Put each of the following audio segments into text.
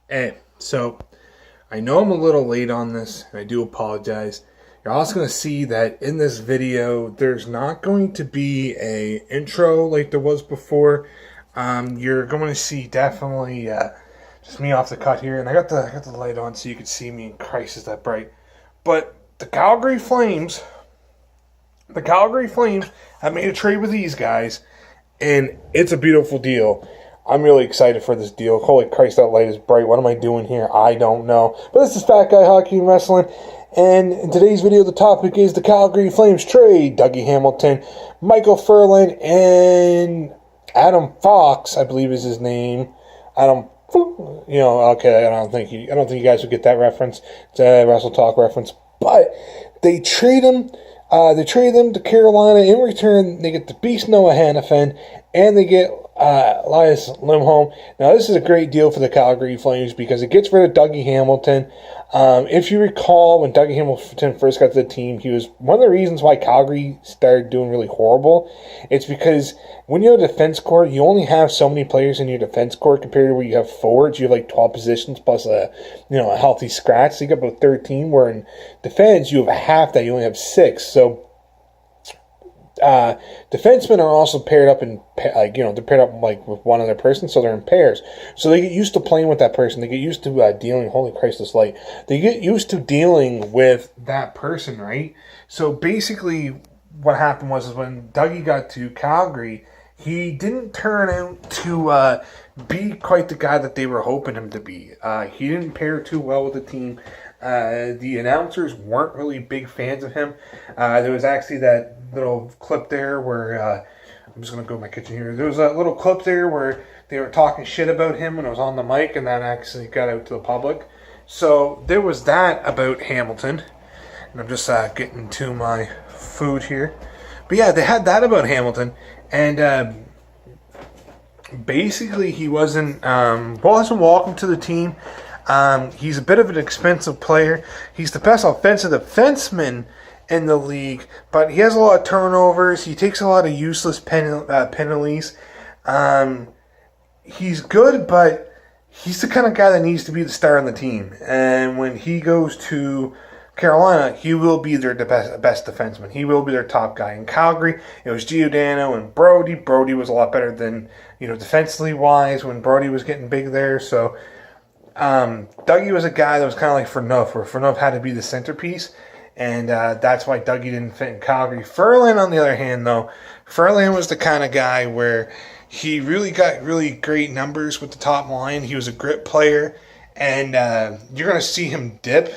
Hey, so I know I'm a little late on this, and I do apologize. You're also going to see that in this video, there's not going to be a intro like there was before. You're going to see definitely just me off the cut here, and I got the light on so you can see me. And Christ, is that bright? But the Calgary Flames have made a trade with these guys, and it's a beautiful deal. I'm really excited for this deal. Holy Christ, that light is bright. What am I doing here? I don't know. But this is Fat Guy Hockey and Wrestling. And in today's video, the topic is the Calgary Flames trade. Dougie Hamilton, Michael Furlan, and Adam Fox, I believe is his name. Okay, I don't think you guys would get that reference. It's a Wrestle Talk reference. But they trade him. They trade them to Carolina. In return, they get the Beast Noah Hannafin, and they get Elias Lindholm. Now, this is a great deal for the Calgary Flames because it gets rid of Dougie Hamilton. If you recall, when Dougie Hamilton first got to the team, he was one of the reasons why Calgary started doing really horrible. It's because when you have a defense core, you only have so many players in your defense core compared to where you have forwards. You have like 12 positions plus a healthy scratch. So you got about 13. Where in defense, you have half that. You only have 6. So defensemen are also paired up they're paired up like with one other person, so they're in pairs. So they get used to playing with that person. They get used to dealing. Holy Christ, this light! They get used to dealing with that person, right? So basically, what happened was when Dougie got to Calgary, he didn't turn out to be quite the guy that they were hoping him to be. He didn't pair too well with the team. The announcers weren't really big fans of him. There was actually that little clip there where I'm just going to go to my kitchen here. There was a little clip there where they were talking shit about him when it was on the mic, and that actually got out to the public. So there was that about Hamilton. And I'm just getting to my food here. But yeah, they had that about Hamilton. And basically he wasn't welcome to the team. He's a bit of an expensive player. He's the best offensive defenseman in the league, but he has a lot of turnovers. He takes a lot of useless penalties. He's good, but he's the kind of guy that needs to be the star on the team. And when he goes to Carolina, he will be their best defenseman. He will be their top guy. In Calgary, it was Giordano and Brody. Brody was a lot better than, defensively wise when Brody was getting big there. So Dougie was a guy that was kind of like Furneuf, where Furneuf had to be the centerpiece, and that's why Dougie didn't fit in Calgary. Furlan, on the other hand, though, Furlan was the kind of guy where he really got really great numbers with the top line. He was a grit player, and you're going to see him dip.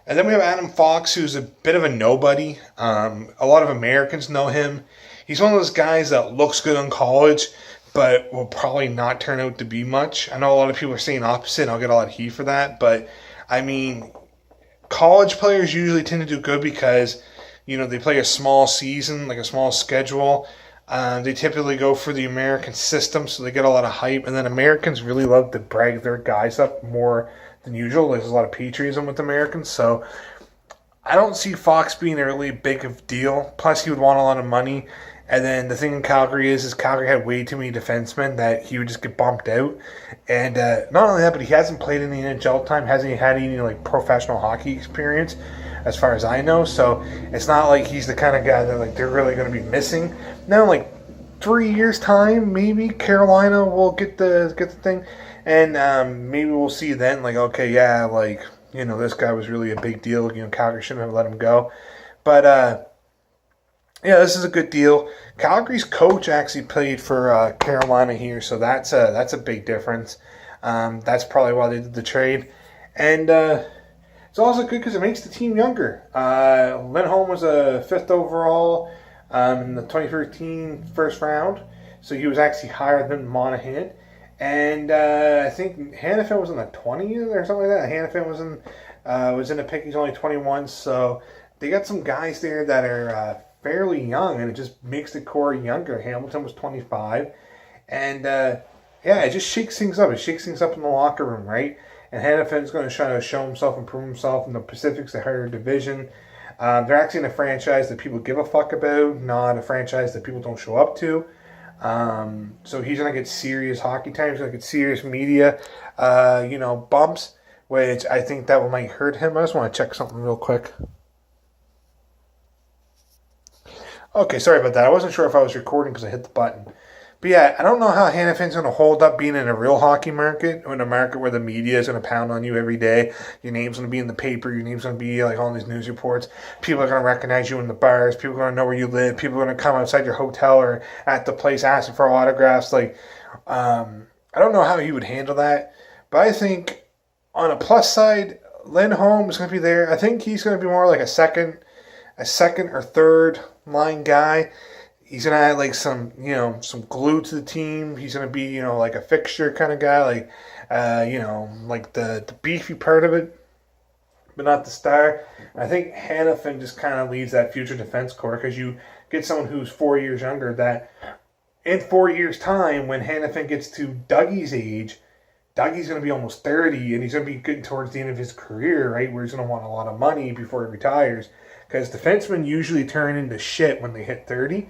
And then we have Adam Fox, who's a bit of a nobody. A lot of Americans know him. He's one of those guys that looks good in college, but will probably not turn out to be much. I know a lot of people are saying opposite, and I'll get a lot of heat for that. But, I mean, college players usually tend to do good because, they play a small season, like a small schedule. They typically go for the American system, so they get a lot of hype. And then Americans really love to brag their guys up more than usual. There's a lot of patriotism with Americans. So I don't see Fox being a really big of deal. Plus, he would want a lot of money. And then the thing in Calgary is Calgary had way too many defensemen that he would just get bumped out. And not only that, but he hasn't played any NHL time, hasn't had any professional hockey experience, as far as I know. So it's not like he's the kind of guy that they're really going to be missing. Now, 3 years time, maybe Carolina will get the thing, and maybe we'll see then. This guy was really a big deal. Calgary shouldn't have let him go, but. Yeah, this is a good deal. Calgary's coach actually played for Carolina here, so that's a big difference. That's probably why they did the trade. And it's also good because it makes the team younger. Lindholm was a 5th overall in the 2013 first round, so he was actually higher than Monahan. And I think Hannafin was in the 20s or something like that. Hannafin was in the pick. He's only 21, so they got some guys there that are fairly young, and it just makes the core younger. Hamilton was 25, and it just shakes things up. It shakes things up in the locker room, right? And Hannafin's going to try to show himself and prove himself in the Pacific's the higher division. They're actually in a franchise that people give a fuck about, not a franchise that people don't show up to. So he's going to get serious hockey time. He's going to get serious media, bumps, which I think that might hurt him. I just want to check something real quick. Okay, sorry about that. I wasn't sure if I was recording because I hit the button. But yeah, I don't know how Hannafin's going to hold up being in a real hockey market, or in a market where the media is going to pound on you every day. Your name's going to be in the paper. Your name's going to be like on these news reports. People are going to recognize you in the bars. People are going to know where you live. People are going to come outside your hotel or at the place asking for autographs. I don't know how he would handle that. But I think on a plus side, Lindholm is going to be there. I think he's going to be more like a second or third line guy. He's going to add some glue to the team. He's going to be, like a fixture kind of guy, like the beefy part of it, but not the star. I think Hannafin just kind of leads that future defense core, because you get someone who's 4 years younger, that in 4 years' time, when Hannafin gets to Dougie's age, Dougie's going to be almost 30, and he's going to be getting towards the end of his career, right, where he's going to want a lot of money before he retires, because defensemen usually turn into shit when they hit 30.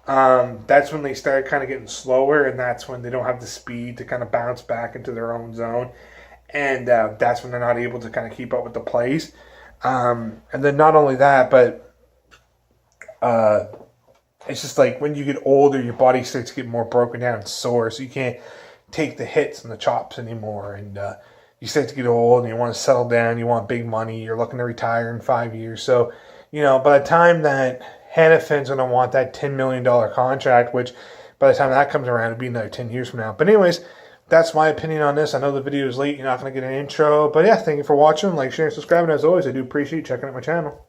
That's when they start kind of getting slower, and that's when they don't have the speed to kind of bounce back into their own zone, and that's when they're not able to kind of keep up with the plays. And then not only that, but it's just like when you get older, your body starts to get more broken down and sore, so you can't take the hits and the chops anymore, and you start to get old, and you want to settle down, you want big money, you're looking to retire in 5 years. So, by the time that Hannafin's going to want that $10 million contract, which by the time that comes around, it'll be another 10 years from now. But anyways, that's my opinion on this. I know the video is late. You're not going to get an intro. But yeah, thank you for watching. Like, share, and subscribe. And as always, I do appreciate you checking out my channel.